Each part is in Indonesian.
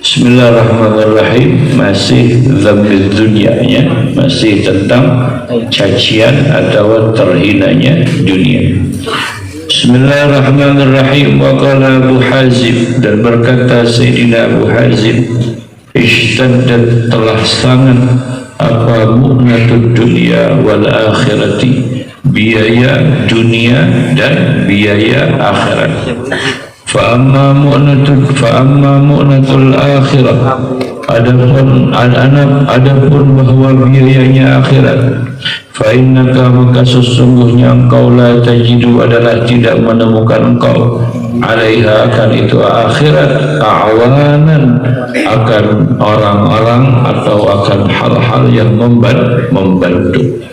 Bismillahirrahmanirrahim. Masih zambil dunia, masih tentang cacian atau terhinanya dunia. Bismillahirrahmanirrahim. Wa qala Abu Hazim, dan berkata Sayyidina Abu Hazim, ishtaddat, telah sangat apa mu'natud dunia wal akhirati, biaya dunia dan biaya akhirat. Fa'amma mu'natul akhirah, adapun bahwa biayanya akhirat, fa'innaka, maka sesungguhnya engkau la tajidu, adalah tidak menemukan engkau alaiha, akan itu akhirat, a'wanan, akan orang-orang atau akan hal-hal yang membantu.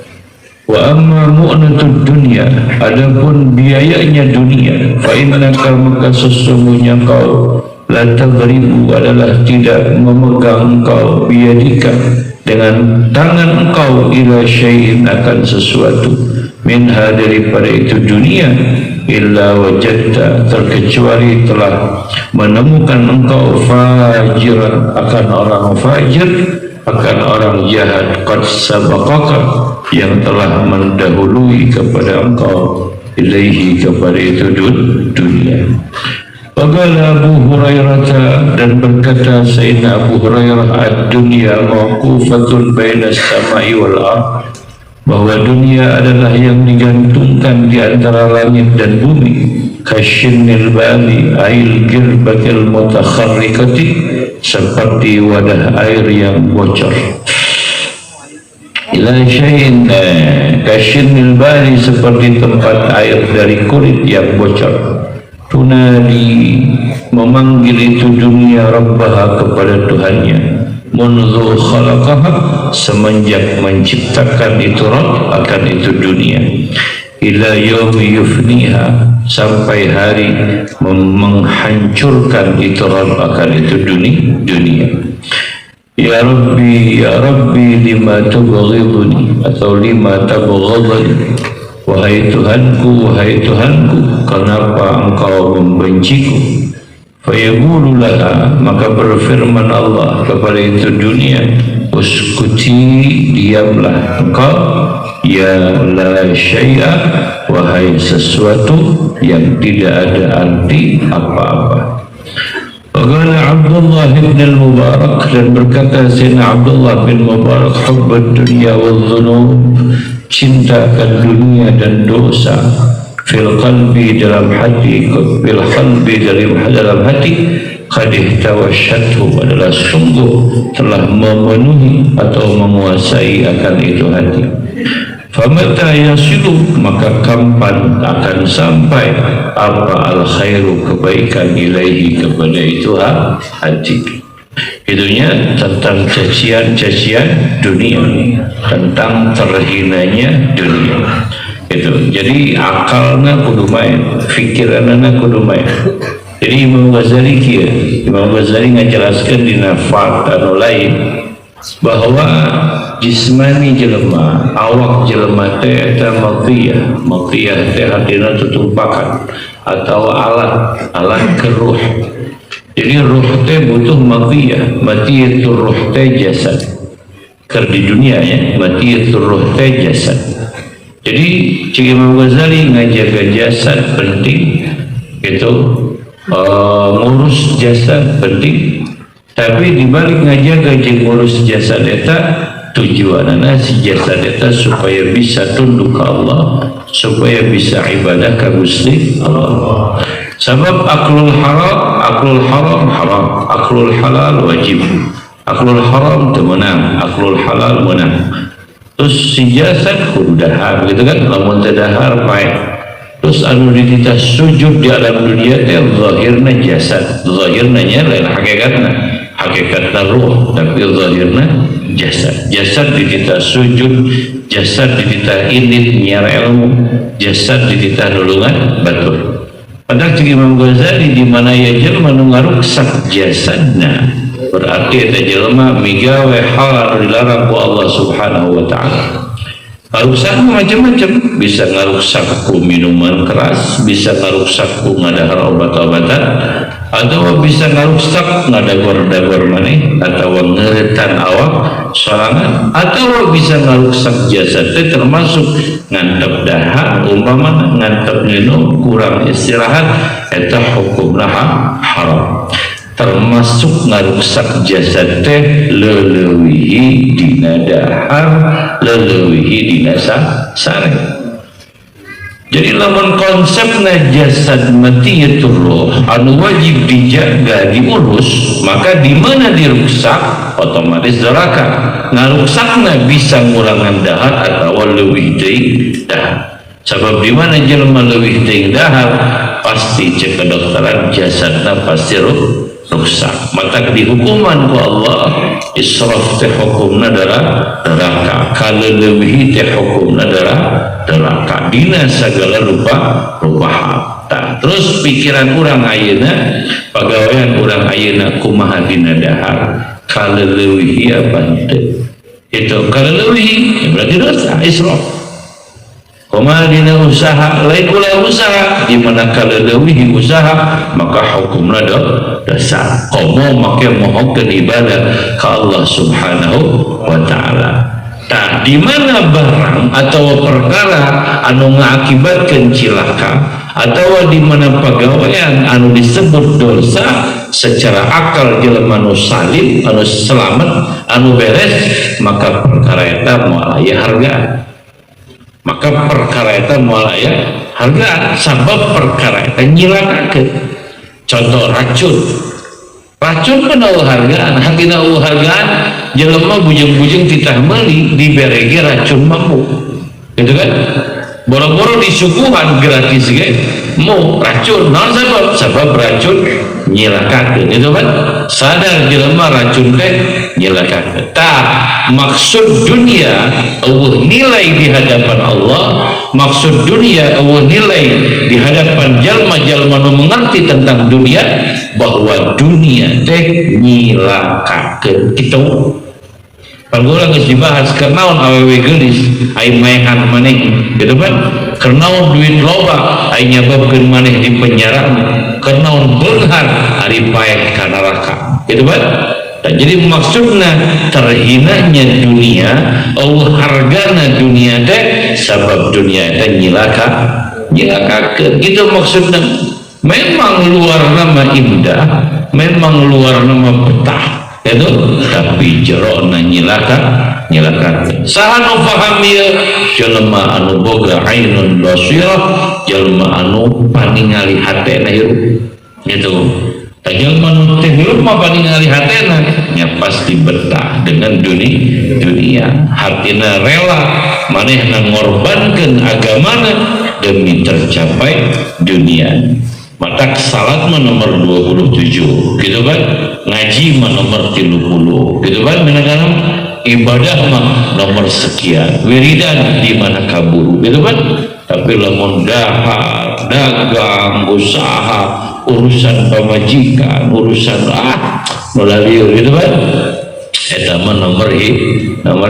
Wa amma mu'natud dunia, adapun biayanya dunia, fa innaka, maka sesungguhnya kau la tadribu, adalah tidak memegang engkau biyadika, dengan tangan engkau, ila syai'in, akan sesuatu, minha, daripada itu dunia, illa wajadta, terkecuali telah menemukan engkau fajiran, akan orang fajir, akan orang jahat, qad sabaqaka, yang telah mendahului kepada engkau, ilaihi, kepada itu dunia. Faqala Abu Hurairah, dan berkata Sayyidina Abu Hurairah, ad-dunya mawqufatun bainas samai wal ardh, bahwa dunia adalah yang digantungkan di antara langit dan bumi, kasyinnil bali ail girbatil mutakharrikati, seperti wadah air yang bocor. Ila syai'in, kasyinnil bali, seperti tempat air dari kulit yang bocor. Tunadi, memanggil itu dunia rabbaha, kepada Tuhannya, munzu khalaqaha, semenjak menciptakan itu Rabb akan itu dunia, ila yaumi yufniha, sampai hari menghancurkan itu Rabb akan itu dunia. Ya Rabbi lima tubghiduni, atau lima tabghadani, wahai Tuhanku, kenapa engkau membenciku? Fayaqulu laha, maka berfirman Allah kepada itu dunia, uskuti, diamlah engkau, ya la syai'a, wahai sesuatu yang tidak ada arti apa-apa. Qala Abdullah bin al-Mubarak, dan berkata Sayyidina Abdullah bin Mubarak, hubbud dunya wal dhunub, cintakan dunia dan dosa, fil qalbi, dalam hati, dalam hati, qad ihtawasyathu, adalah sungguh telah memenuhi atau menguasai akan itu hati. Famata yasilu, maka kapan akan sampai apa al-khairu, kebaikan, ilaihi, kepada itu hati. Itunya tentang cacian dunia, tentang terhinanya dunia. Itu jadi akalna kudu main, fikiranna kudu main. Jadi Imam Ghazali ngajelaskan di nafat anu lain, bahwa jismani jelema, awak jelema teh eta maqiyah teh hadina tutumpakan atau alat ke ruh. Jadi ruh teh butuh matiyatur ruh teh jasad. Ker di dunia ya, matiyatur ruh teh jasad. Jadi cik Imam Ghazali ngajaga jasad penting, itu ngurus jasad penting. Tapi dibalik ngajaga jeung ngurus jasad eta, tujuanana si jasad eta supaya bisa tunduk ke Allah, supaya bisa ibadah ka Gusti Allah. Sebab aklul haram haram, aklul halal wajib. Aklul haram teu meunang, aklul halal meunang. Terus si jasad kudu dahar gitu kan, lamun teu dahar pae. Terus anu dititah sujud di alam dunia teh zahirna jasad, zahirna nya lain hakikatna ruh, tapi zahirna jasad dititah sujud, jasad dititah init nyiar ilmu, jasad dititah nulungan batur. Padahal cik Imam Ghazali, di mana ya jelema nu ngaruksak jasadna, berarti eta jelema migawe hal anu dilarang ku Allah Subhanahu wa taala. Ngarusak macam-macam, bisa ngarusak ku minuman keras, bisa ngarusak ku ngadahar obat-obatan, atau bisa ngarusak ngadagor-dagor maneh, atau ngeretan awak sorangan, atau bisa ngarusak jasad termasuk ngantep dahar, umpama ngantep minum kurang istirahat, eta hukumna haram. Termasuk ngarusak jasad teh leulewihi dina dahar, leulewihi dina sare. Jadi lamun konsepna jasad mati itu roh anu wajib dijaga diurus, maka di mana dirusak otomatis neraka. Ngaruksakna bisa ngurangan dahar atau leuwih deui dahar. Sebab di mana jelema leuwih deui dahar pasti cek kedokteran jasadna pasti rusak. Maka dihukuman ku Allah israf teh hukumna neraka, kaleuwih teh hukumna neraka dina segala rupa harta. Terus pikiran urang ayeuna, pagawean urang ayeuna kumaha dina dahar, kaleuwih apa teu? Itu kaleuwih berarti dosa israf. Kumaha dina usaha, lain ulah usaha, di mana kaleuwih usaha maka hukumna dosa. Komo make mohongkeun ibadah ka Allah Subhanahu wa taala. Tah di mana barang atau perkara anu ngakibatkeun cilaka atau di mana pagawean anu disebut dosa secara akal jelema anu salim, anu selamat, anu beres, maka perkara eta moal aya hargaan. Maka perkara eta moal aya hargaan sabab perkara eta nyilakakeun. Contoh racun pun hargaan, hakina hargaan jelema bujeng-bujeng titah meuli diberege racun mampu, gitu kan? Boro-boro disuguhan gratis ge mau racun, naon sabab racun nyilakakeun, gitu kan? Sadar jelema racun teh nyilakakeun. Tah maksud dunia eueuh nilai di hadapan Allah, maksud dunia eueuh nilai di hadapan jalma-jalma nu mengerti tentang dunia, bahwa dunia teh nyilakakeun kitu. Panggola geus dibahas kenaon awewe geulis ai maehan maneh, gitu kan? Kenaon duit loba ai nyababkeun maneh di penjara, kenaon beunghar ari paeh ka neraka, gitu kan? Nah, jadi maksudnya terhinanya dunia, Allah hargana dunia teh sabab dunia teh nyilakakeun, gitu maksudnya. Memang luar nama indah, memang luar nama betah, itu, tapi jerona nyilakakeun. Saha nu paham ieu? Jelema anu boga ainun basirah, jelema anu paningali hatena hirup, gitu. Jelema anu teh hirup mah paningali hatena nya pasti betah dengan dunia. Hatina rela manehna ngorbankeun agamana demi tercapai dunia. Mata salat mah nomor 27, gitu kan? Ngaji mah nomor 30, gitu kan? Menegana ibadah mah nomor sekian, wiridan di mana kaburu, gitu kan? Tapi lamun dahar, dagang, usaha, urusan pamajikan, urusan nolalieu, gitu kan? Eta mah nomor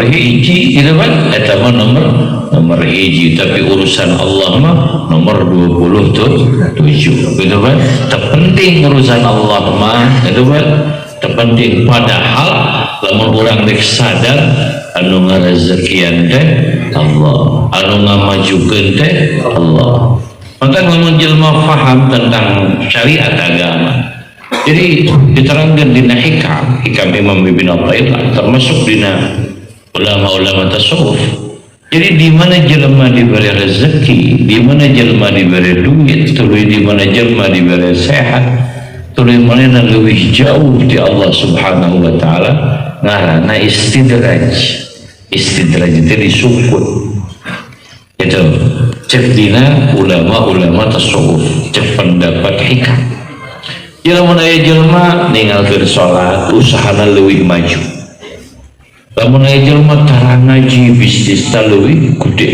hiji, gitu kan? Eta mah nomor hiji, tapi urusan Allah mah nomor 27, gitu kan? Terpenting urusan Allah mah, gitu kan? Terpenting. Padahal lamun urang rek sadar anu ngarezekian teh Allah, anu ngamajukeun teh Allah. Maka lamun jelema paham tentang syariat agama, jadi diterangkan dina hikam Imam Ibn Athaillah, termasuk dina ulama-ulama tasawuf. Jadi di mana jelema diberi rezeki, di mana jelema diberi duit, tuluy di mana jelema diberi sehat, tuluy manehna leuwih jauh di Allah Subhanahu wa taala, ngaranna istidraj. Istidraj itu disukut. Itu cek dina ulama-ulama tasawuf, cek pendapat hikam. Jelema aya jelema ninggalkeun salat, usahana leuwih maju. Lamun aya jelema tara ngaji bisnis leuwih gede.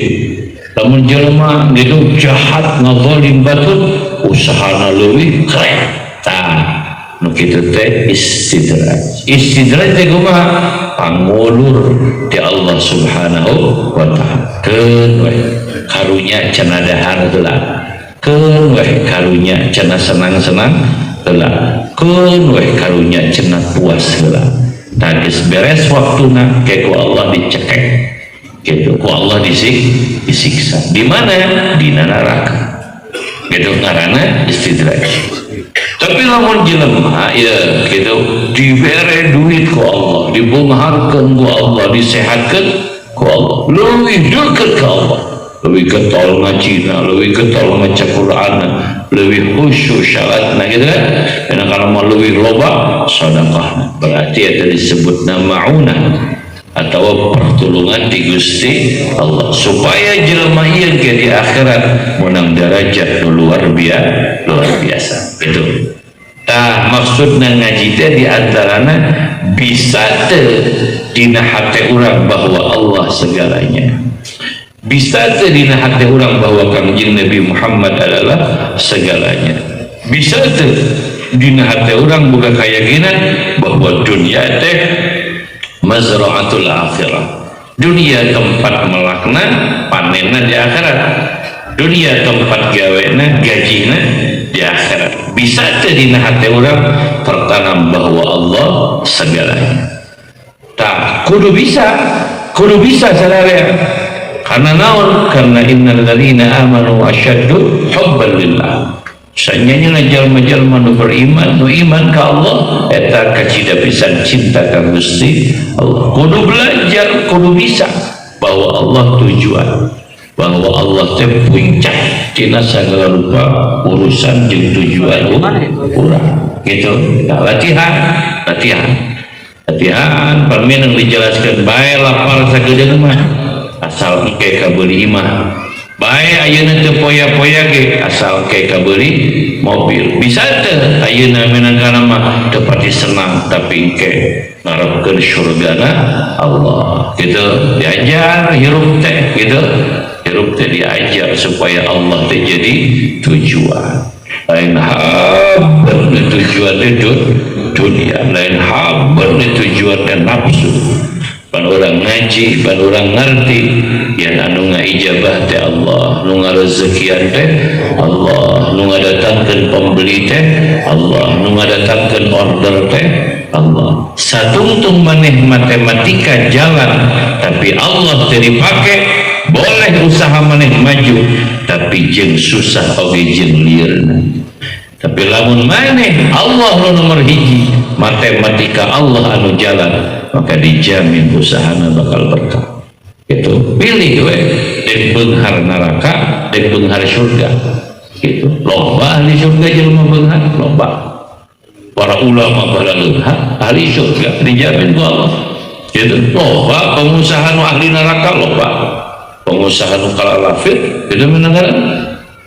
Lamun jelema gitu jahat ngazalim batut, usahana leuwih keren. Tah nu kitu teh istidraj teh kumaha pangulur ti Allah subhanahu wa ta'ala keun we karunya cenah dahar heula keun we karunya cenah senang-senang heula keun we karunya cenah puas heula tah geus beres waktuna ke ku Allah dicekek gitu ku Allah disiksa di mana di neraka gitu ngaranna istidraj. Tapi lamun jelema ya gitu dibere duit ku Allah, dibungharkeun ku Allah, disehatkeun ku Allah, leuwih deukeut ka Allah, leuwih getol ngajina, leuwih getol maca Qur'an, leuwih khusyuk syaratna gitu kan. Dan kalau mau leuwih loba sedekah berarti ada disebutna maunah atau pertolongan di Gusti Allah supaya jelema ieu ge di akhirat menang derajat luar biasa gitu. Tah maksudna ngaji teh di antarana bisa teu dina hate urang bahwa Allah segalanya, bisa teu dina hate urang bahwa Kangjeng Nabi Muhammad adalah segalanya, bisa teu dina hate urang boga kayakinan bahwa dunia teh mazra'atul akhirah, dunia tempat melakna panenna di akhirat, dunia tempat gawena gajina di akhirat. Bisa teu dina hati urang tertanam bahwa Allah segalanya. Tak kudu bisa sadaya. Karena naon? Karena innal ladzina amanu asyaddu hubban lillah. Sanyanya jalma-jalma nu beriman, nu iman ka Allah eta kacida pisan cinta ka Gusti Allah. Kudu belajar, kudu bisa bahwa Allah tujuan, bahwa Allah teh puncak tina sagala rupa urusan jeung tujuan urang. Gitu. Nah, latihan permainan dijelaskan bae lapar sagedeuna mah asal engke kabeuli imah. Bae ayeuna teu poya-poya ge asal ke kabeli mobil. Bisa teu ayeuna menangkana mah teu pati senang tapi engke ngarepkeun surgana Allah. Gitu diajar hirup teh gitu. Hirup teh diajar supaya Allah teh jadi tujuan. Lain haber tujuan teh dunia, lain haber tujuan teh nafsu. Pan orang ngaji, pan orang ngerti yang anu ngaijabah teh Allah, nu ngarezekian teh Allah, nu ngadatangkeun pembeli teh Allah, nu ngadatangkeun order teh Allah. Satungtung maneh matematika jalan tapi Allah teh dipake, boleh usaha maneh maju tapi jeung susah oge jeung liurna. Tapi lamun maneh Allah nu nomor hiji, matematika Allah anu jalan, maka dijamin usahana bakal berkah. Gitu. Pilih we dek beunghar neraka, dek beunghar surga. Gitu. Loba ahli surga jelema beunghar, loba. Para ulama balageunha ahli surga dijamin ku Allah. Gitu. Loba pengusaha nu ahli neraka, loba. Pengusaha nu kalalafir, itu mendengaran.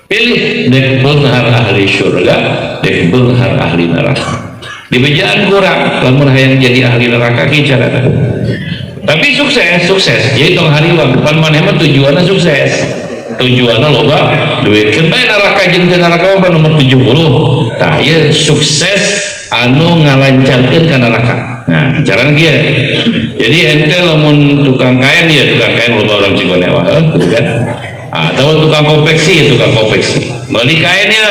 Pilih dek beunghar ahli surga, dek beunghar ahli neraka. Di bejaan kurang lamun hayang jadi ahli neraka ki carana. Tapi sukses jadi tong hariwang depan maneh mah tujuanna sukses, tujuanna loba duit keun bae neraka jeung teu neraka mah nomor 70. Tah ieu sukses anu ngalancarkeun ka neraka. Nah carana kieu. Jadi ente lamun tukang kain ya tukang kain loba orang Cigonewa gitu kan. Atau tukang konveksi beli kain ya,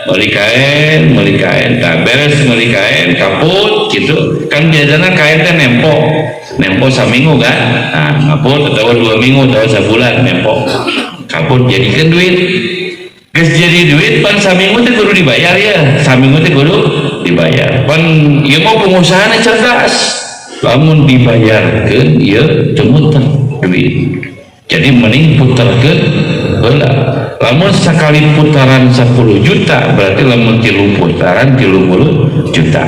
beli kain tak beres beli kain kaput gitu kan. Biasanya kain teh nempo saminggu kan, nah kaput atau 2 minggu atau sebulan nempo kaput jadikan duit. Geus jadi duit pan saminggu teh kudu dibayar ya, saminggu teh kudu dibayar. Pan ieu mah pengusahana cerdas, lamun dibayarkeun ieu teu muter duit. Jadi mending putarkeun heula. Lamun sakali putaran 10 juta berarti lamun 3 putaran 30 juta.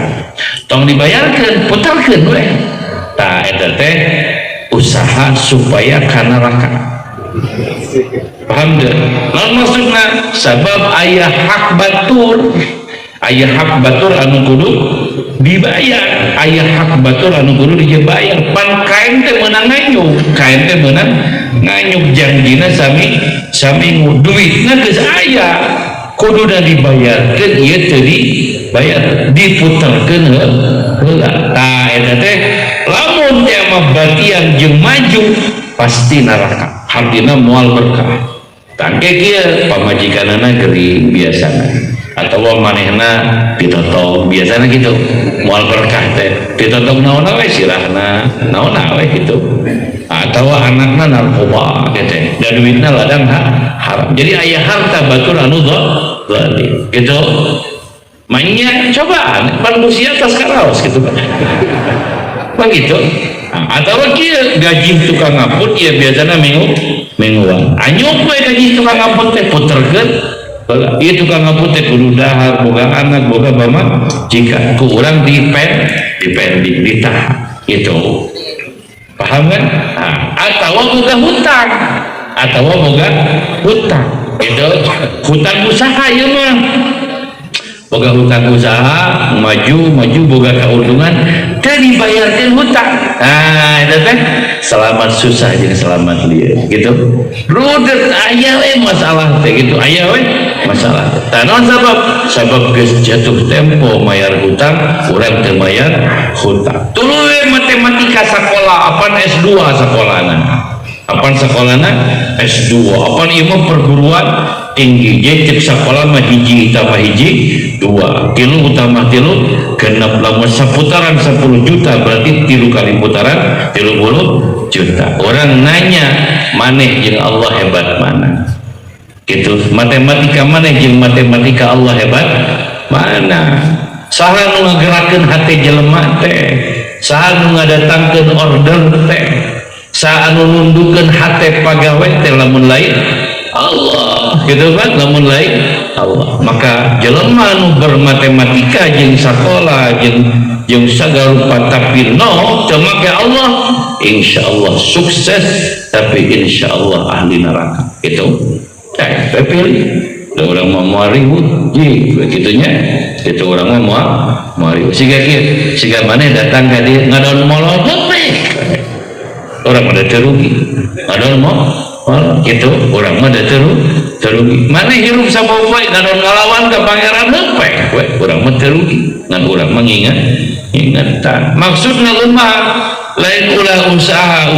Tong dibayarkeun, putarkeun we. Tah eta teh usaha supaya ka neraka. Paham teu? Lamun maksudna sabab aya hak batur. Aya hak batur anu kudu dibayar, aya hak batur anu kudu dibayar. Pan kain teh meunang nganyuk janjina sami duitna geus aya kudu dibayarkeun ieu teu bayar diputerkeun heula. Tah eta teh lamun teh mah batian jeung maju pasti neraka, hartina moal berkah. Tangke kieu pamajikanana geuring biasana atau manehna ditotok biasana gitu moal berkah teh ditotok naon we sirahna naon we gitu atau anakna narkoba teh dan duitna ladang haram. Jadi aya harta batur anu zalim gitu mainnya cobaan manusia atas karaos gitu kan begitu. Atau kieu gaji tukang ngaput ya biasana mingguan anyuk we gaji tukang ngaput teh puterkeun ieu tukang ngaput teh kudu dahar boga anak boga mama jika ku urang dipending ditahan itu paham kan. Atau boga hutang itu hutang usaha ieu mah boga hutang usaha maju boga keuntungan teh dibayarkeun hutang. Nah itu teh selamat susah jeung selamat lieu gitu rudet aya we masalah teh gitu aya we masalah tah naon sabab geus jatuh tempo mayar hutang urang teu mayar hutang. Tuluy we matematika sakola apan S2 sakolana apan sakolana S2 apan ieu mah perguruan tinggi jadi cek sakola mah hiji tambah hiji 2 tilu tambah tilu genep lamun saputaran 10 juta berarti 3 kali putaran 30 juta. Orang nanya maneh jeung Allah hebat mana gitu matematika maneh jeung matematika Allah hebat mana. Saha nu ngagerakeun hate jelema teh saha nu ngadatangkeun order teh saha anu nundukeun hate pagawe teh lamun lain Allah gitu kan lamun lain Allah. Maka jelema nu bermatematika jeung sakola jeung sagarupa tapi teu make Allah insyaallah sukses tapi insyaallah ahli neraka itu pilih orang mau ribut begitunya itu orang mau ribut siga mana datang ke dia ngadon molot orang ada terugi ngadon molot gitu orang ada terugi mana hirup sama baik ngadon ngalawan ke pangeran lepek orang mah terugi ngan orang ingatan maksudnya lemah lain ulah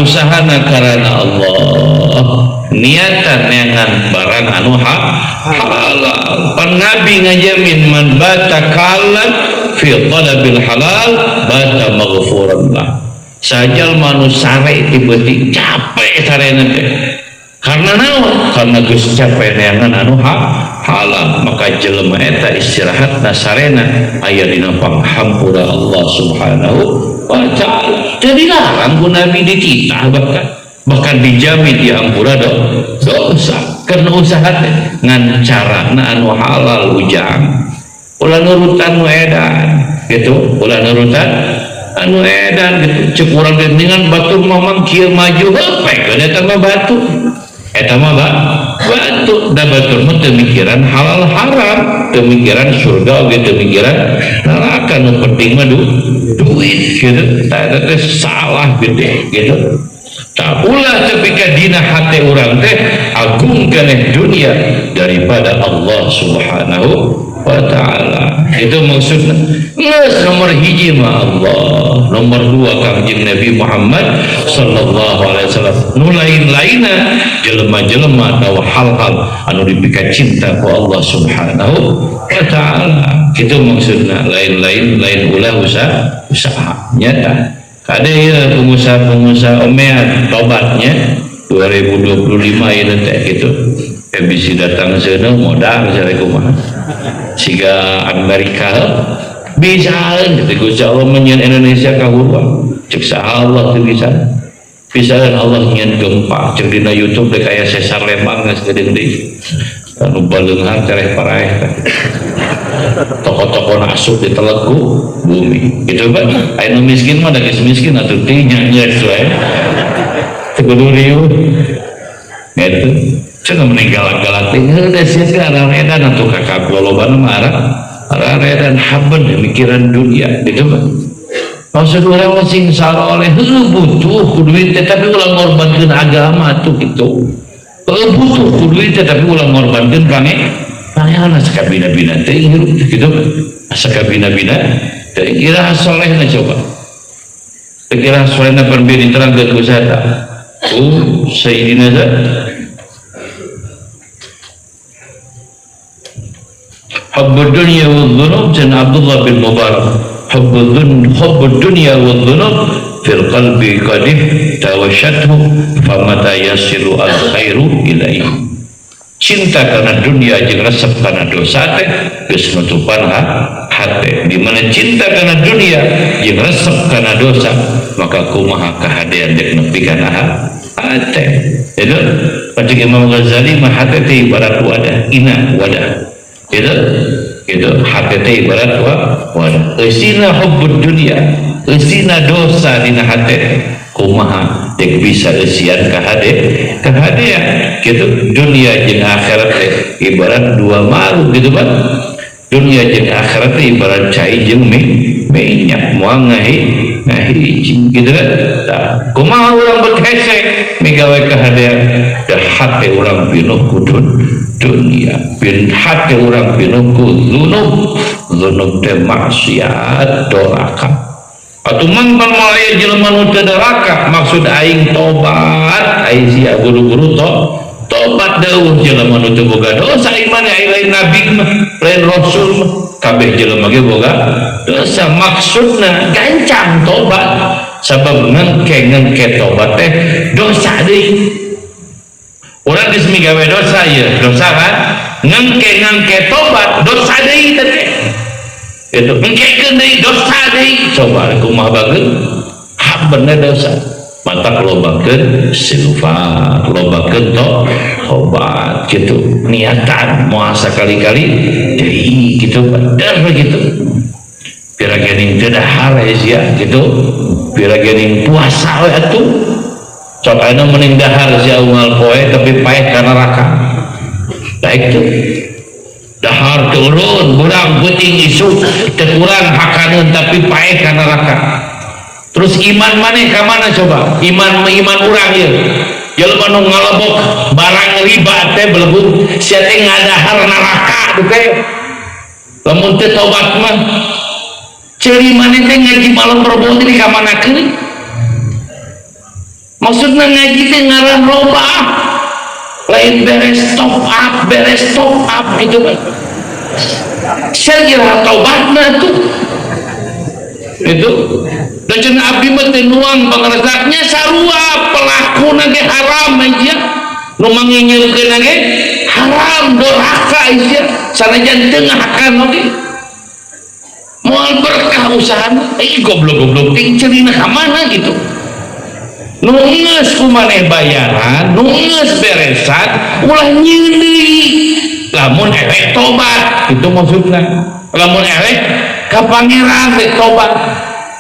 usahana karena Allah niatan dengan barang anu halal. Pan Nabi ngajamin man bata kalan fi talabil halal bata maghfuran lah. Sajal manusare tiba-tiba capek sarena teh. Karena naon? Karena geus capek neangan anu halal, maka jelema eta istirahat nasarena aya dina panghampura Allah Subhanahu wa ta'ala. Jadi larang ku Nabi dititah bahkan dijamin diampura dosa karena usaha ngan carana anu halal ujang ulah nurutan anu edan gitu ulah nurutan anu edan gitu cek urang dengan batur mamang kieu maju hepek eta mah batu eta mah batu da batur mah teu mikiran halal haram teu mikiran surga oge teu mikiran neraka nu penting mah duit gitu eta teh salah gede gitu. Tak ulah tapi dina hati orang teh agung keneh dunia daripada Allah Subhanahu wa ta'ala. Itu maksudnya nomor hiji mah Allah, nomor 2 kangjeng Nabi Muhammad sallallahu alaihi wasallam. Nu lain-lainna jelema-jelema tahu hal-hal anu dipika cinta ku Allah Subhanahu wa ta'ala. Itu maksudnya lain-lain lain ulah usaha nyata. Ada ya pengusaha omean tobatnya 2025 ini teh gitu bisa datang sana modal misalnya kumaha siga Amerika bisa gitu Gusti Allah menyen Indonesia kahuluan cek saha Allah tuh bisa Allah nyen gempa cek dina YouTube deh kayak sesar Lembang geus gede-gede anu baleunghar tereh paraeh toko-toko nasuk di telegu bumi gitu kan anu miskin mah da geus miskin atuh teh nyanyi we teu riuh gitu cenah meninggal galak teh da sia arah edan atuh kakak lolobana mah arah edan haben mikiran dunia gitu kan maksud urang sing saleh butuh duit tapi ulah ngorbankeun agama tuh gitu butuh duit tapi ulah ngorbankeun pangeran sekabina-bina teh gitu asa bina-bina kira solehna coba kira solehna berbeda terang ke kusata Sayyidina Zat hubbud dunya wal dhunub dan Abdullah bin Mubarak hubbud dunya wal dhunub fil qalbi qadih tawashathu famata yasilu al khairu ilaihi. Cinta karena dunia jeung resep karena dosa teh geus nutupan hate. Di mana cinta karena dunia jeung resep karena dosa maka kumaha kahadean dek nepikeun hate. Itu pacik Imam Ghazali mah hate teh ibarat wadah, ina wadah. Itu hate teh ibarat wadah. Eusina hubbud dunia, eusina dosa dina hate. Kumaha dek bisa eusian kahadean gitu. Dunia jeung akhirat teh ibarat dua maru gitu kan. Dunia jeung akhirat teh ibarat cai jeung minyak moal ngahiji gitu kan. Kumaha urang berhese migawe kahadean da hate urang pinuh ku dunia, hate urang pinuh ku dzunub teh maksiat doraka. Atau mangpan malaya jelema nu teu neraka maksud aing tobat aing sia buru-buru tobat deuh jelema nu teu boga dosa iman aing lain nabi mah lain rasul mah kabeh jelema ge boga dosa maksudna gancang tobat sabab ngengke tobat teh dosa deui urang geus migawe dosa ieu dosa kan ngengke tobat dosa deui teh itu engkekeun deui dosa deui coba kumaha bageun bener dosa mantap lobakeun istighfar lobakeun tobat gitu niatan moal sakali-kali deui gitu bener begitu piragening teu dahar ya gitu piragening puasa we atuh sok aya mending dahar sia unggal poe tapi paeh ka neraka baik tuh dahar turun kurang puting isu kurang hakaneun tapi paeh ka neraka. Terus iman maneh ka mana coba iman urang ieu jelema nu ngalebok barang riba teh belebut sia teh ngadahar neraka teh lamun teu tobat mah ceuri maneh teh ngaji malam Rebo teh ka manakeun maksudna ngaji teh ngaran loba lain beres top up itu kan saya kira taubatna tuh itu dan cenah abdi mah teh nuang pangaresaknya sarua pelakuna ge haram aja nu manginyeulkeun ge haram doraka aja sanajan teu ngahakan oge moal berkah usahana goblok teh cerina ka mana gitu nunges kumaneh bayaran nunges beresan ulah nyieun lamun elek tobat itu maksudnya lamun elek ka pangeran rek tobat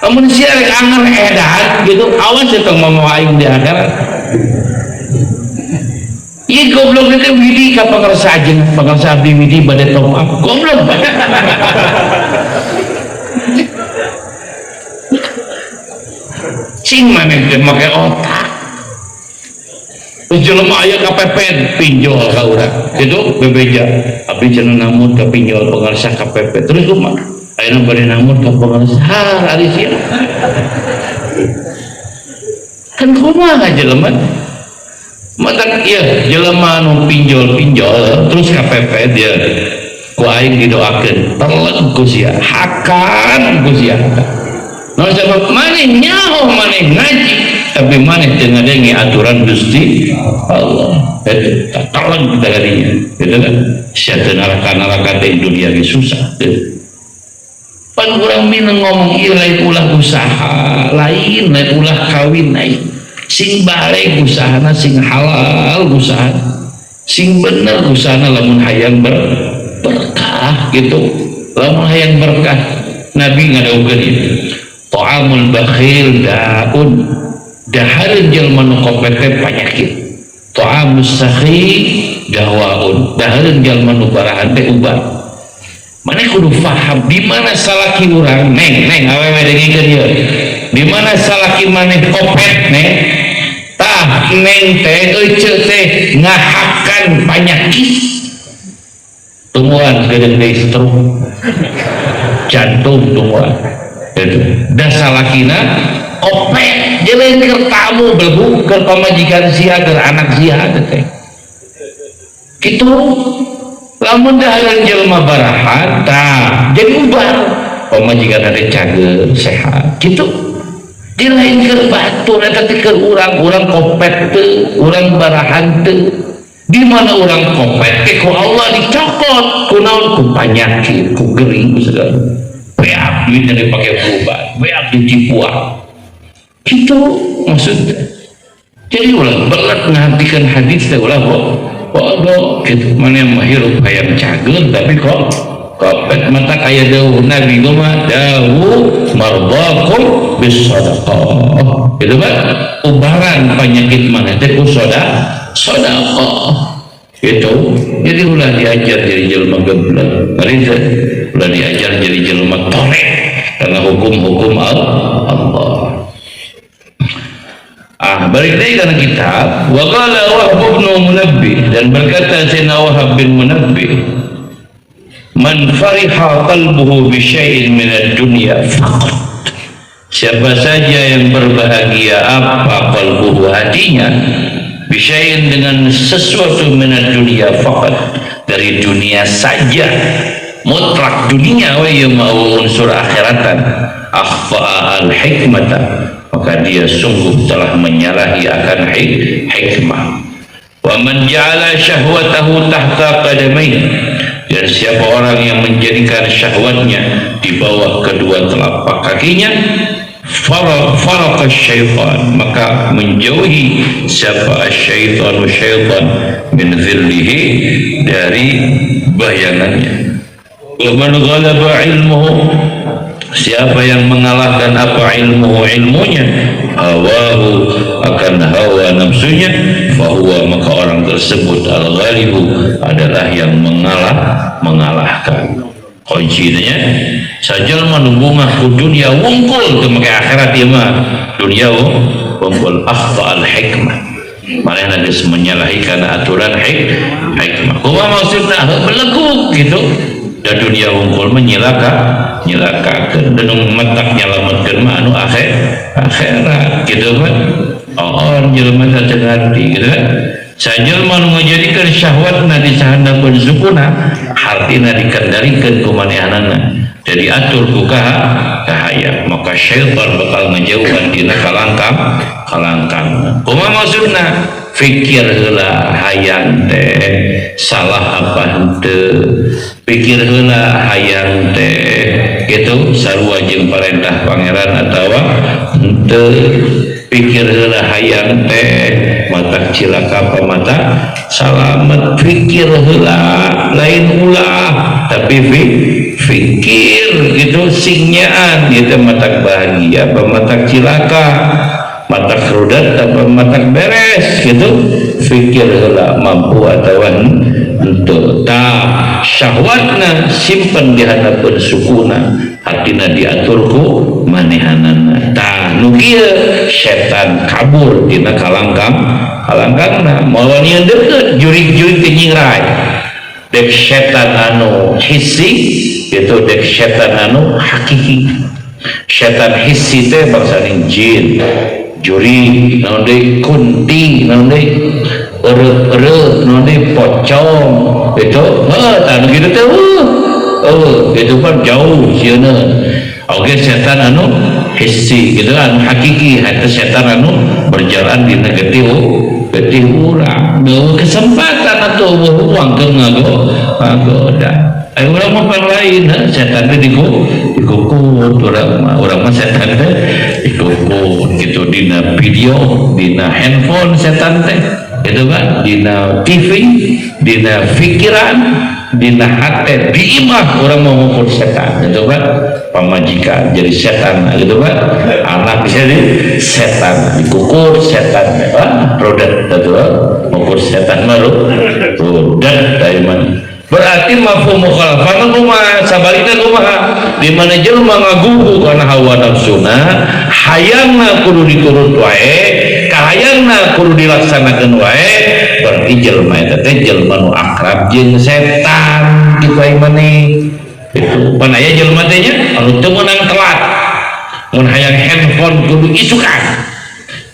lamun sia rek anger edan gitu awas eta ngomong aing di akhirat ieu goblok teh widi ka pangarsa ajeun pangarsa abdi widi bade tobat goblok cing maneh teh make otak jelema aya kapepet pinjol ka urang itu bebeja abdi cenah namun ka pinjol pangarsa kapepet terus kumaha ayeuna bade namun ka pangarsa ari sia kan kumaha jelema matak ieu jelema nu pinjol terus kapepet dia ku aing didoakeun teleg ku sia hakan ku sia nah sebab maneh nyaho maneh ngaji tapi maneh teu ngadengi aturan Gusti Allah itu talang darinya gitu kan sia teu neraka teh dunia ge susah pan urang mineng ngomong ieu lain ulah usaha lain ulah kawin lain sing balik usahana sing halal usahana sing bener usahana lamun hayang berkah gitu lamun hayang berkah Nabi ngadawukeun ieu ta'amul bakhil daun dahareun jelema nu kopete panyakit ta'amus sakhi dawaun dahareun jelema nu barahan teh ubat maneh kudu paham di mana salaki urang neng awewe dengikeun ieu di mana salaki maneh kopet neng tah neng teh euceuk teh ngahakan panyakit tumuan gedeung deui stroke jantung semua itu dasar lakina kopek jadi ke tamu belbu ke pamajikan sia ke anak sia teh gitu lamun dahareun jelema barahan tah jadi ubar pamajikan ada cager sehat gitu di lain ke batu eta teh keur urang kopet teu urang barahan teu di mana orang kopet ke ku Allah dicokot ku naon ku panyakit ku gering ku segala beak duitnya dipakai perubahan beak ditipuan gitu maksudnya jadi ulah berat menghentikan hadis teh ulah bodoh gitu mana yang menghirup hayang cager tapi kok kopet mata kaya dawuh Nabi mah dawuh mardakum bis sadaqah gitu kan ubaran penyakit mana teh ku sedekah itu jadi ulah diajar jadi jelema geblek risa ulah diajar jadi jelema tolek karena hukum-hukum Allah balik lagi karena kitab wa qala Wahb bin Munabbih dan berkata Sayyidina Wahab bin Munabbih man fariha qalbuhu bi syai'in min ad-dunya faqat siapa saja yang berbahagia apa qalbuhu hatinya bisya'in dengan sesuatu minat dunia faqat dari dunia saja mutlak dunia wa ya mau unsur akhiratan akhfa'a al-hikmata maka dia sungguh telah menyalahi akan hikmah wa man ja'ala syahwatahu tahta qadamaihi dan siapa orang yang menjadikan syahwatnya di bawah kedua telapak kakinya faraq syaitan maka menjauhi siapa syaitan min zillihi dari bayangannya wa man ghalaba ilmuhu siapa yang mengalahkan apa ilmunya hawahu akan hawa nafsunya fahuwa maka orang tersebut al-ghalibu adalah yang mengalahkan kuncinya sajal manubungah ku dunia wungkul ke akhirat ya mah dunia wungkul akhta al-hikmah mana geus menyalahi kana aturan hikmah kumaha maksudna beleguk gitu da dunia wungkul menyilakakeun dan matak nyalametkeun mah anu akhirat gitu kan jelema teh ngarti gitu kan sajal manu ngajadikeun syahwatna di sahandapeun sukuna hartina dikendalikan ku manehanana jadi atur ku kahaya maka syaitan bakal ngejauhan dina kalangkang kumaha maksudna pikir heula hayang teh salah apa henteu pikir heula hayang teh gitu sarua jeung parentah pangeran atawa henteu pikir heula hayang teh mata cilaka apa mata salamet pikir heula lain ulah tapi fikir gitu singyaan gitu mata bahagia apa mata cilaka mata kerudat apa mata beres gitu fikir heula mampu atau henteu tah syahwatna simpen di hadapan sukuna hatina diaturku manehanana tah nu kieu setan kabur dina kalangkangna moal nya deukeut jurig-jurig teh nyingrai dek setan anu hissi itu dek setan anu hakiki setan hissi teh bangsana jin juri naon deui kunti naon deui eureut naon deui pocong itu tah nu kitu teh itu kan jauh sieuna oke setan anu hissi gitu anu hakiki hate setan anu berjalan di getih urang deuh kesempatan atuh uang keur ngagoda aya urang mah lain setan teh dikukut urang mah setan teh dikukut gitu dina video dina handphone setan teh gitu kan dina TV dina pikiran dina hati diimah orang mau mengukur setan gitu kan pamajikan jadi setan gitu kan anak bisa di setan dikukur setan rodat gitu mengukur setan malu rodat dari mana berarti mafhum mukhalafah kumaha sabalina kumaha di mana jelema ngagugu kana hawa nafsuna hayangna kudu diturut wae kahayangna kudu dilaksanakeun wae berarti jelema eta teh jelema nu akrab jeung setan kitu aing maneh Itu panaya jelema teh nya anu teu meunang telat mun hayang handphone kudu isukan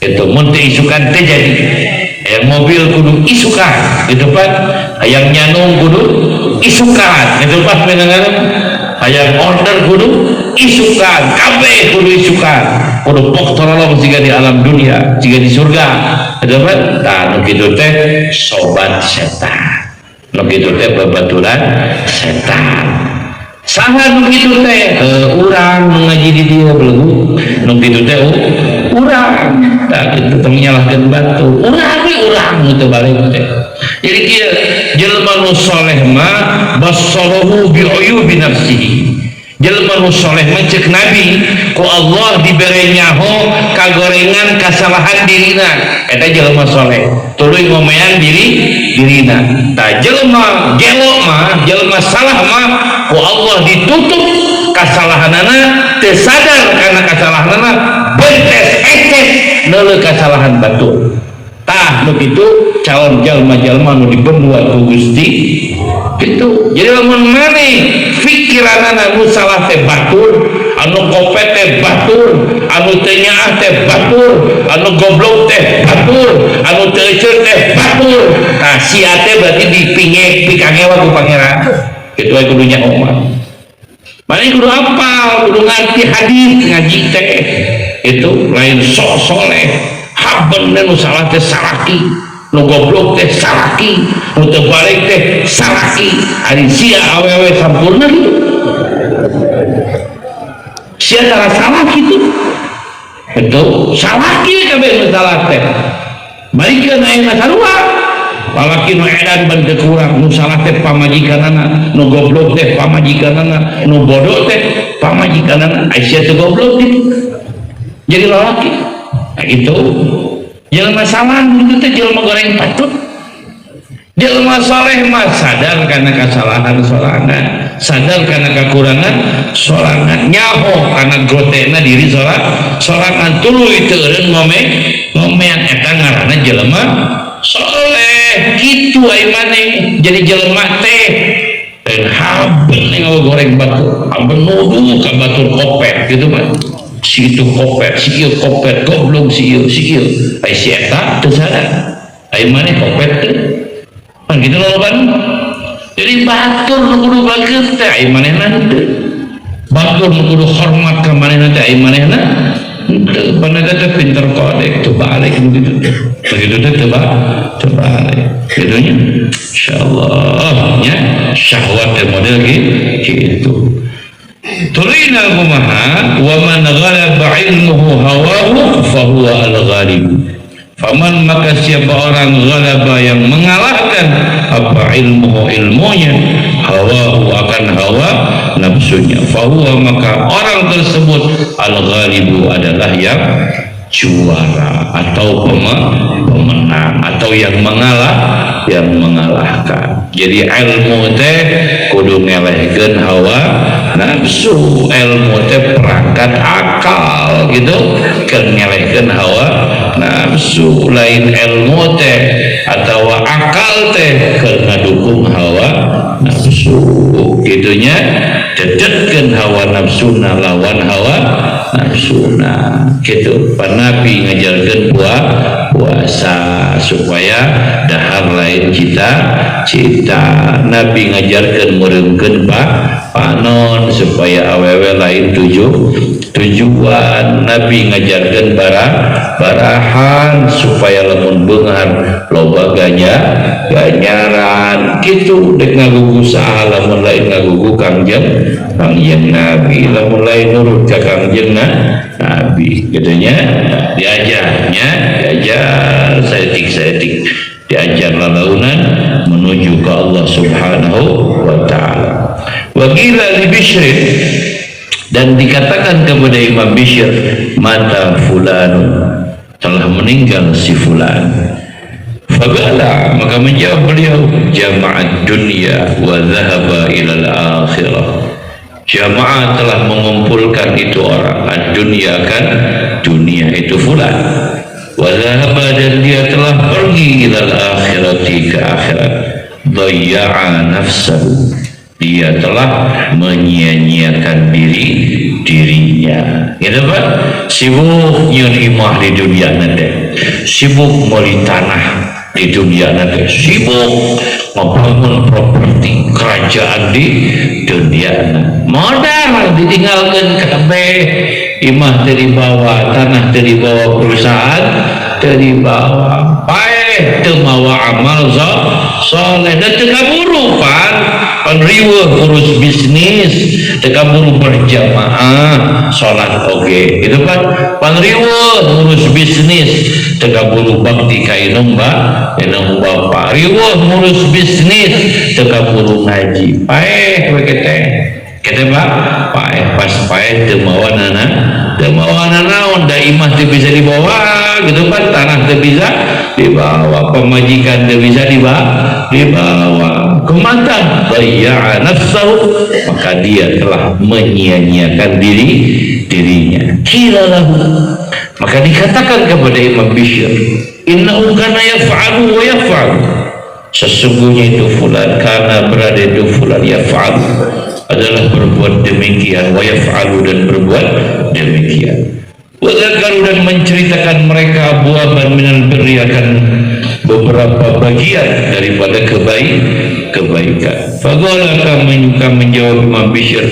itu mun teu isukan teh jadi hayang mobil kudu isukan gitu pan hayang nyanung kudu isukan gitu pan mendengar hayang order kudu isukan kabeh kudu isukan kudu pok tolong jika di alam dunia jika di surga gitu pan tah nu kitu teh sobat setan nu kitu teh babaturan setan saha nu kitu teh urang nu ngaji di dieu belum nu kitu teh urang tah kitu teh menyalahkeun batu urang we urang teu balik teh jadi kieu jelema nu saleh mah basarahu bi uyubi nafsihi jelema nu saleh mah ceuk nabi ku Allah dibere nyaho kagorengan kasalahan dirina eta jelema saleh tuluy ngomean dirina tah jelema gelo mah jelema salah mah ku Allah ditutup kasalahanana teu sadar karena kasalahanana bentes eces neuleuh kasalahan batur tah nu kitu calon jalma-jalma nu dibenua ku Gusti kitu jadi lamun maneh pikiranana nu salah teh batur anu kopet teh batur anu teu nyaah teh batur anu goblok teh batur anu teu eceun teh batur nah sia teh berarti dipingek pikangewa ku pangeran kitu aya kudu nyaho mah maneh kudu apal kudu ngarti hadis ngaji teh itu lain sok soleh haben nu salah teh salaki nu goblok teh salaki nu teu balik teh salaki ari sia awewe sampurna gitu sia tara salah gitu itu salaki kabeh nu salah teh balikeun ayeuna sarua lalaki nu edan ban teu kurang nu salah teh pamajikanana nu goblok teh pamajikanana nu bodoh teh pamajikanana sia teh goblok gitu jadi lalaki nah gitu jelema salah itu teh jelema goreng patut jelema saleh mah sadar karena kesalahan sorangan sadar karena kekurangan sorangan nyaho karena gotena diri sorangan tuluy teu eureun ngomean eta ngaranna jelema saleh kitu aya maneh jadi jelema teh dan haben yang goreng batur haben nuduh ka batur kopet gitu mah si itu kopet si ieu kopet goblok si ieu ai si eta teu sadar aya maneh kopet teh kan gitu loh kan jadi batur nu kudu bageus teh aya manehna teu batur nu kudu hormat ka manehna teh aya manehna teu panada teh pinter kodek teu balik begitu teh begitu teh teu balik kitu nya insyaallah nya syahwat teh model kitu tulina kumaha wa man ghalaba ilmuhu hawahu fahuwa al-ghalib faman maka siapa orang ghalaba yang mengalahkan apa ilmunya hawahu akan hawa nafsunya fahuwa maka orang tersebut al-ghalibu adalah yang juara atau pemenang atau yang mengalahkan jadi ilmu teh kudu ngelehkeun hawa nafsu ilmu teh perangkat akal gitu keur ngelehkeun hawa nafsu lain ilmu teh atau akal teh keur ngadukung hawa nafsu gitunya dedetkeun hawa nafsuna lawan hawa nafsuna gitu Nabi ngajarkeun puasa supaya dahar lain cita Nabi ngajarkeun mureungkeun panon supaya awewe lain tujuan Nabi ngajarkeun barahan supaya lamun beungar loba ganyaran kitu dek ngagugu saha lamun lain ngagugu kangjeng Nabi lamun lain nurut ka kangjeng Nabi gitunya diajar setik diajar lalaunan menuju ke Allah subhanahu wa ta'ala wa qila li Bishr dan dikatakan kepada Imam Bishr mata fulan telah meninggal si fulan faqala maka menjawab beliau jama'at dunya wa dhahaba ilal akhirah jamaah telah mengumpulkan itu orang dunia kan dunia itu fulan wa dhahaba dan dia telah pergi ilal akhirati ke akhirat dhayya'a nafsahu dia telah menyia-nyiakan dirinya. Gitu Pak, sibuk nyun imah di dunia nanti, sibuk meli tanah di dunia nanti, sibuk membangun properti kerajaan di dunia nanti. Modal ditinggalkan kabeh, imah dari bawah, tanah dari bawah, perusahaan dari bawah, baik temawa amal soleh dan tekaburu pan riweuh urus bisnis, tekaburu berjamaah sholat oge itu pan riweuh urus bisnis, tekaburu bakti ka inung bapak, riweuh urus bisnis, tekaburu ngaji paeh we kita Pak paeh pas paeh temawa naon da imah teu bisa dibawa gitu kan, tanah teu bisa dibawa, pemajikan teu bisa dibawa kemana bayya nafsahu, maka dia telah menyia-nyiakan dirinya. Kilalahu, maka dikatakan kepada Imam Bishr, innahu kana yaf'alu wa yaf'alu, sesungguhnya itu fulan, karena berada itu fulan yaf'alu adalah berbuat demikian, wa yaf'alu dan berbuat demikian, wa dzakaru dan menceritakan mereka buaban minal birri, akan beberapa bagian daripada kebaikan. Faqala kami menjawab Imam Bishr,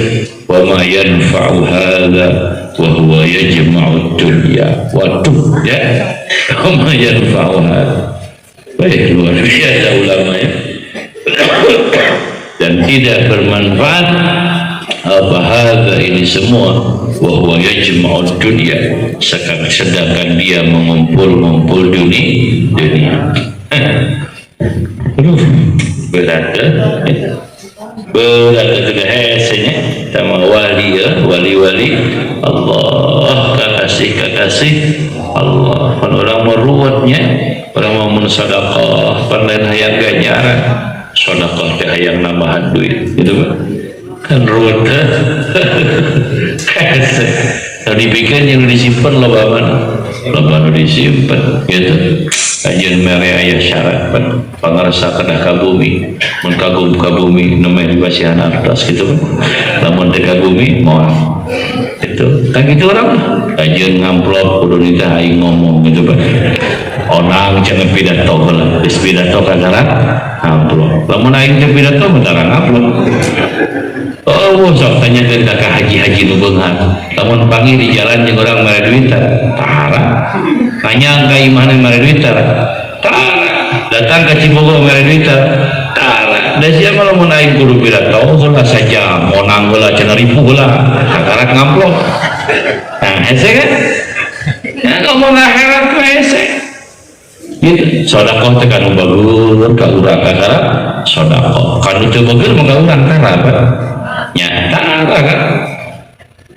wa ma yanfa'u hadza wa huwa yajma'u dunya. Waduh ya, wa ma yanfa'u hadza. Baik, luar biasa ulama ya. Dan tidak bermanfaat apa hadza ini semua, wa huwa yajma'u dunya, sedangkan dia mengumpul dunia. Berat sudah hesenya sama wali Allah, kekasih Allah. Kan orang meruatnya, orang mau mensedekah, pandai hayang ganjaran sedekah teh hayang nambahan duit gitu kan ruwet kalau dipikir yang disimpan loba disimpan gitu. Kajian mere aya syarat pangarsa kana ka bumi, mun kagum ka bumi nemeh di basihan atas gitu kan, lamun teh ka bumi moal itu kan gitu orang kajian ngamplop kudu nita aing ngomong gitu kan, onang jangan pidato heula, geus pidato kagara amplop, lamun aing teh pidato mentarang amplop. Oh, sok tanya tentang ke haji nu beunghar, lamun panggil di jalan jeung urang mere duit tara, nanya ka imahna mere duit tara, datang ke Cibogo mere duit tara, da sia mah lamun aing kudu pidato heula saja, monang heula cenah ribu heula, kakarak ngamplop. Nah, hese kan? Ya ngomong akhirat mah hese. Gitu, sedekah teh kanu bagus ka urang kakarak sedekah, kanu teu bagus mah ka urang tara apa? Nyata kan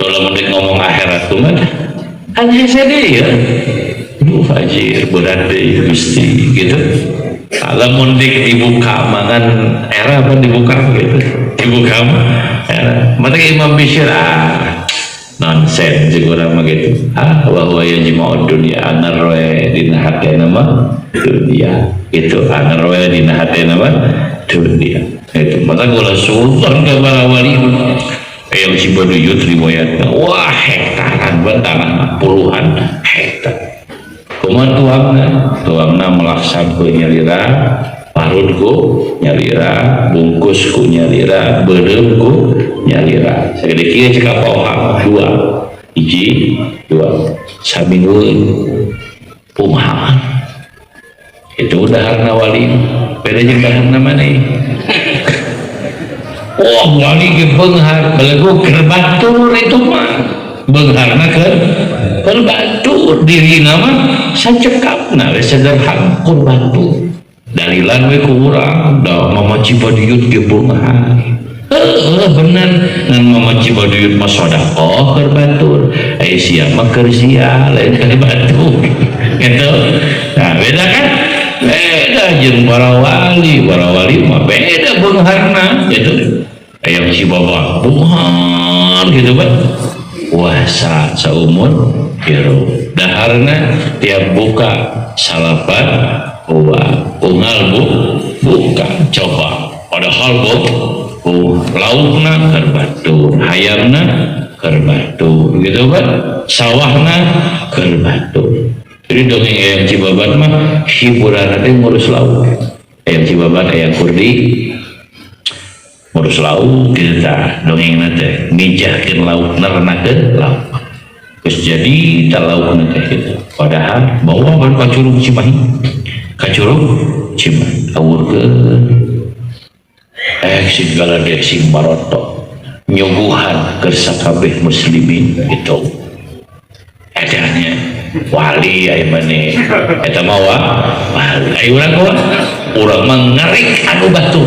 kalau mau ngomong akhirat tuh kan hanya sedih ya, fajir berat deh gusti gitu. Kalau mau dibuka mangan era apa dibuka gitu, dibuka era. Mata Imam Bishr nonsen juga orang begitu. Bahwa ya jemaah dunia anarwe dina hati nama dunia itu, anarwe dina hati nama dunia. Itu maka gula sultan ke para wali yang si Baduyut riwayatnya, wah hektaran bantangan puluhan hektar. Kumaha tuangna melaksankeun nyalira, parutku nyalira, bungkusku nyalira, beureuku nyalira. Sagede kieu cek poha dua, hiji dua, saminggueun kumaha. Itu daharna wali, beda jeung daharna maneh. Oh, wali ke beunghar belegu keur batur itu mah. Beungharna keur batur, dirina mah sacekapna we sederhana keur batur. Dalilan we ku urang, da Mama Cibaduyut ge beunghar. Bener ngan Mama Cibaduyut mah sedekah keur batur. Ai sia mah keur sia lain keur batur. Gitu. Nah, beda kan? Beda jeung para wali mah beda beungharna gitu. Yang si bapak buhan gitu kan, puasa seumur hidup, daharna tiap buka salapan unggal buka coba, padahal laukna keur batur, hayamna keur batur gitu kan, sawahna keur batur. Jadi dongeng ayam Cibabat mah hiburan teh ngurus lauk. Ayam Cibabat ayam kurdi ngurus lauk gitu tah dongengna teh ngijahkeun laukna renakeun lauk. Terus jadi tak laukna teh gitu. Padahal bawa baru ka Curug Cimahi. Ka Curug Cimahi awurkeun segala deh sing maroto nyuguhan ke sakabeh muslimin gitu. Adanya wali ay mane eta mah wali ay urang mah ngarik anu batu.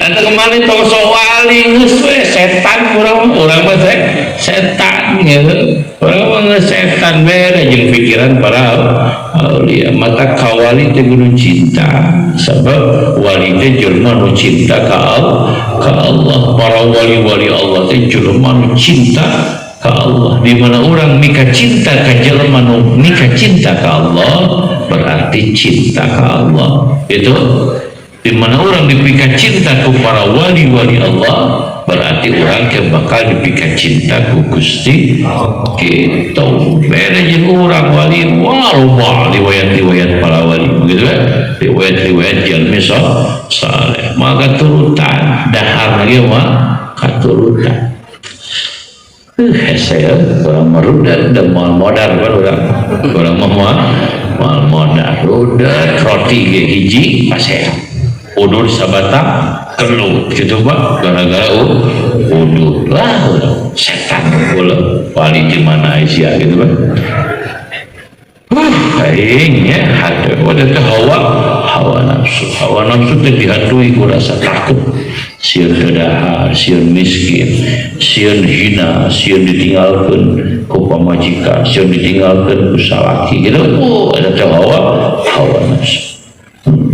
Anta kemarin tong wali geus we setan urang mah setan gitu. Urang mah setan bere jeung pikiran para aulia. Mata kawali teh kudu cinta sabab wali teh jelema nu cinta ka Allah. Para wali-wali Allah teh jelema nu cinta ka Allah. Di mana orang mika cinta ka jelema nu mika cinta ka Allah berarti cinta ka Allah. Itu di mana orang dipika cinta ke para wali-wali Allah berarti orang ke bakal dipika cinta ke Gusti gitu. Beda jeung orang wali walau riwayat-riwayat para wali begitu kan, riwayat-riwayat jalmi saleh maka turutan dahar lagi mah katurutan. Saya orang merudat dan mal modar kan orang mal modar rudat roti ge hiji pasehat udur sabata kelut gitu pak gara-gara udur lah setan pula wali di mana Aisyah gitu pak. Aingnya ada wadah ke hawa nafsu teh dihantui ku rasa takut sieun kedaha sieun miskin sieun hina sieun ditinggalkeun ku pamajikan sieun ditinggalkeun ku salaki gitu. Ada teh hawa nafsu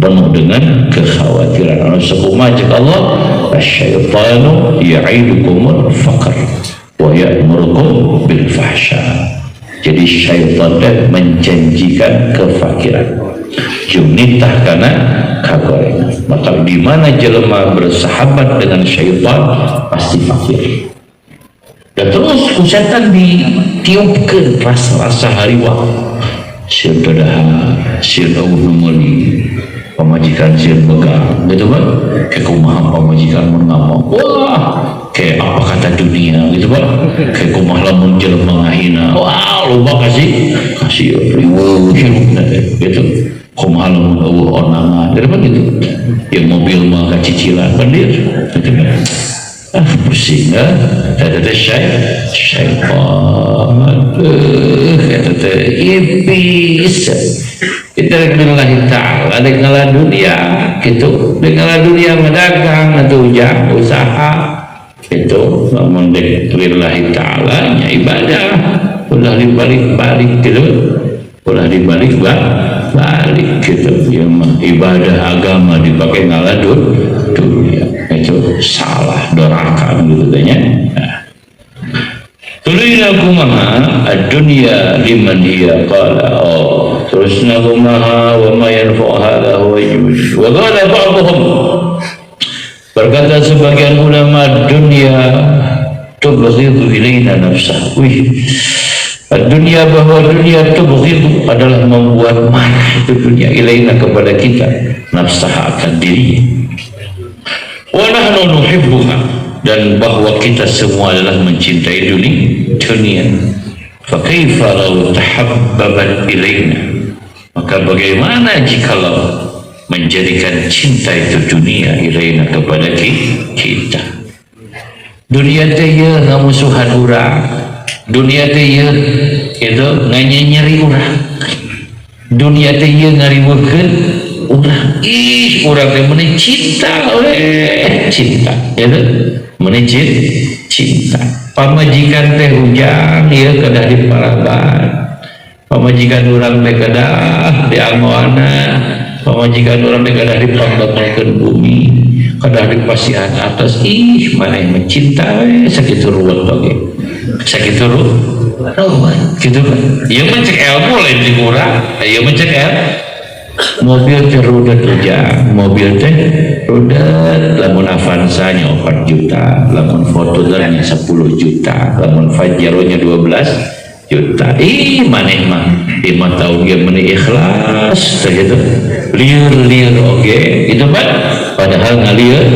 penuh dengan kekhawatiran. Sekumah jika Allah asyaitanu ya'idukumul faqr wa ya'murukum bil fahsya. Jadi syaitan menjanjikan kefakiran junitah karena kagorengan. Maka di mana jelema bersahabat dengan syaitan pasti fakir. Dan terus setan ditiupkeun rasa-rasa hariwah sieun tadaha sieun eueuh meuli pamajikan sieun begang gitu kan kayak kumaha pamajikan mun ngomong wah kayak apa kata dunia gitu kan kayak kumaha lamun jelema ngahina wah loba kasih riweuh hirupna gitu kumaha lamun eueuh onangan gitu kan gitu yang mobil mah kacicilan bandir gitu kan pusing ada syaitan ada iblis kita lillahi ta'ala dengan dunia gitu dengan dunia mendagang atau usaha itu namun lillahi ta'ala nya ibadah ulah dibalik-balik gitu ulah dibalik-balik gitu yang ibadah agama dipakai ngaladun dunia itu salah dorakan gitu tanya. Tulina kumaha ad-dunya liman hiya qala terusna kumaha wa ma yanfa'u hadha wa yujud wa qala ba'dhum berkata sebagian ulama dunia tubghidu ilaina nafsah dunia bahwa dunia tubghidu adalah membuat marah itu dunia ilaina kepada kita nafsah akan diri wa nahnu nuhibbuha dan bahwa kita semua adalah mencintai dunia fa kaifa law tahabbabat ilaina maka bagaimana jikalau menjadikan cinta itu dunia ilaina kepada kita dunia teh ye ngamusuhan urang dunia teh ye itu nganyeri urang dunia teh ye ngariweukeun urang urang teh meuni cinta cinta ya meuni cinta pamajikan teh ujang ieu kedah diparaban pamajikan urang teh kedah diangoana pamajikan urang teh kedah dipanggalkeun bumi kedah dipasihan atas maneh mencinta sakitu ruwet bage sakitu ruwet gitu kan ieu mah cek ilmu lain di urang ieu mah cek mobil teh rudet aja, mobil teh rudet, lamun Avanza nya 4 juta, lamun Fortunernya 10 juta, lamun Pajero-nya 12 juta. Maneh mah 5 tahun ge meuni ikhlas teh gitu. Liur oge gitu kan, padahal ngalieur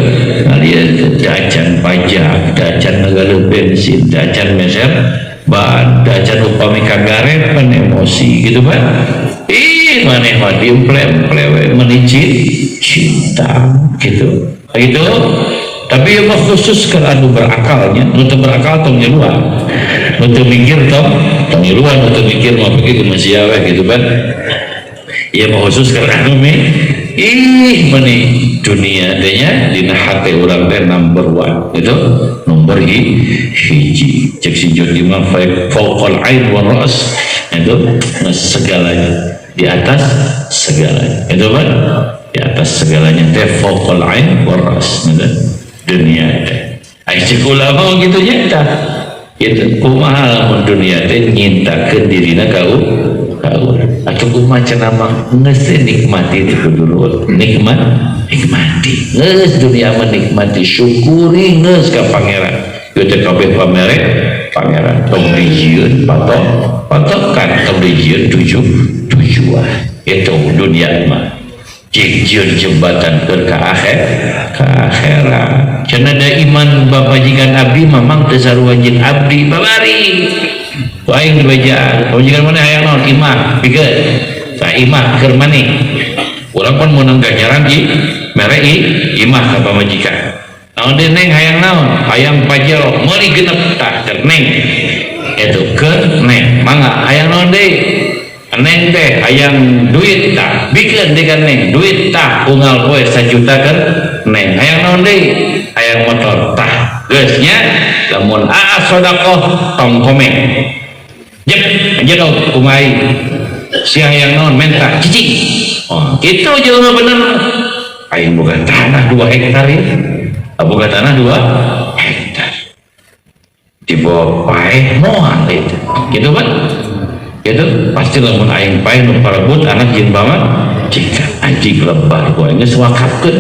dacan pajak, dacan negara bensin, dacan meser ban, dacan upami kagaret pan emosi gitu kan. Maneh mah diemple-emple menicit cinta gitu. Tapi yang khusus ke anu berakalnya, untuk berakal tong nyeluan, untuk mikir tong nyeluan, untuk mikir mau begitu masih awet gitu kan. Ya mau khusus ke anu meni dunia adanya dina hati orang teh number 1 itu nomor hiji cek si Jodi mah fauqal ain wa ras itu segalanya di atas segalanya itu kan di atas segalanya teh fauqal ain wa ras dunia teh ai cek ulama gitu nya tah itu kumaha mun dunia teh nyintakeun dirina kau atau kumaha cenah mah geus nikmati itu dulu nikmati geus dunia mah nikmati syukuri geus ka pangeran ieu teh kabeh pangeran tong dijieun patokan tong dijieun tujuan itu dunia mah jieun jembatan ke akhirat cenah da iman bapajikan abdi mamang teu sarua jeung abdi babari aing dibajaan pajikan mana hayang naon imah pikeun sa imah keur maneh urang pun meunang ganjaran di mere imah ka pamajikan naon deui neng hayang naon hayang Pajero meuli genep tah neng itu keur neng mangga hayang naon deui neng teh hayang duit tah bikeun deui ka neng duit tah unggal poe 1 juta keur neng hayang naon deui hayang motor tah geus nya lamun sedekah tong komen jep aja dong kumai siang yang non mentah cicing itu juga bener aing bukan tanah 2 hektar ya bukan tanah 2 hektar di bawah paeh moal itu gitu kan gitu pasti lamun aing paeh nu parebut anak jeung bamat jika anjing lebar gua geus wakafkeun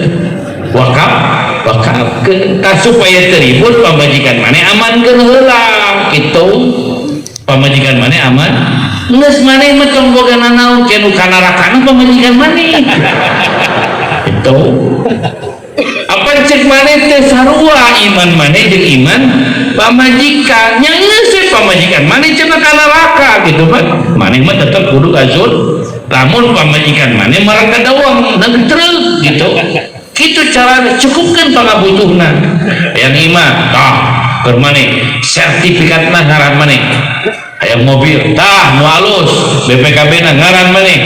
supaya teribut pamajikan maneh amankeun heula kitu pamajikan maneh aman geus maneh mah tong boga nanaon kenu kana rakana pamajikan maneh itu apa cek maneh teh sarua iman maneh jeung iman pamajikan nya geus pamajikan maneh cenah kana raka gitu kan maneh mah tetep kudu azul lamun pamajikan maneh marang kadawang neutreuk gitu kitu carana cukupkeun pangabutuhna yang iman tah keur maneh sertifikatna ngaran maneh hayang mobil tah nu alus BPKB na ngaran maneh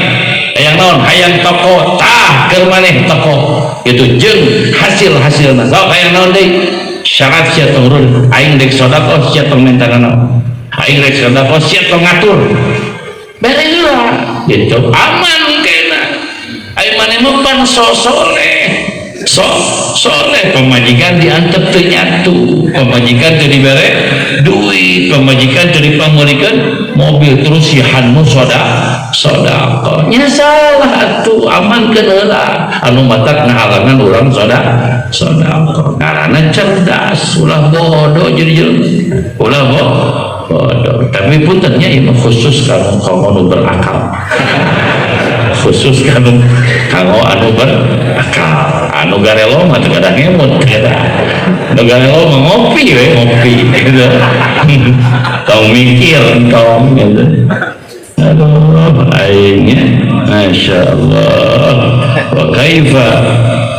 hayang naon hayang toko tah keur maneh toko itu jeung hasil-hasilna sok hayang naon deui syarat sia tong urun aing rek sedekah sia tong minta naon aing rek sedekah sia tong ngatur bere heula gitu aman kena aing maneh mah pan soleh pemajikan diantep teu nyatu pemajikan teu dibere duit pemajikan teu dipamulikeun mobil terus sihanmu sedekah nya salah atuh amankeun heula anu matak ngahalangan urang sedekah ngaranna cerdas ulah bodoh jadi ulah bodoh tapi puntennya ini khusus kanggo anu berakal khusus kanggo anu berakal anu garelo mah teu kada ngemut eta anu garelo mah ngopi gitu tong mikir tong gitu aduh aingnya masyaallah wa kaifa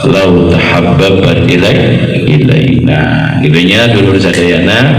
law tahabbabat ilaina idenya dulur sadayana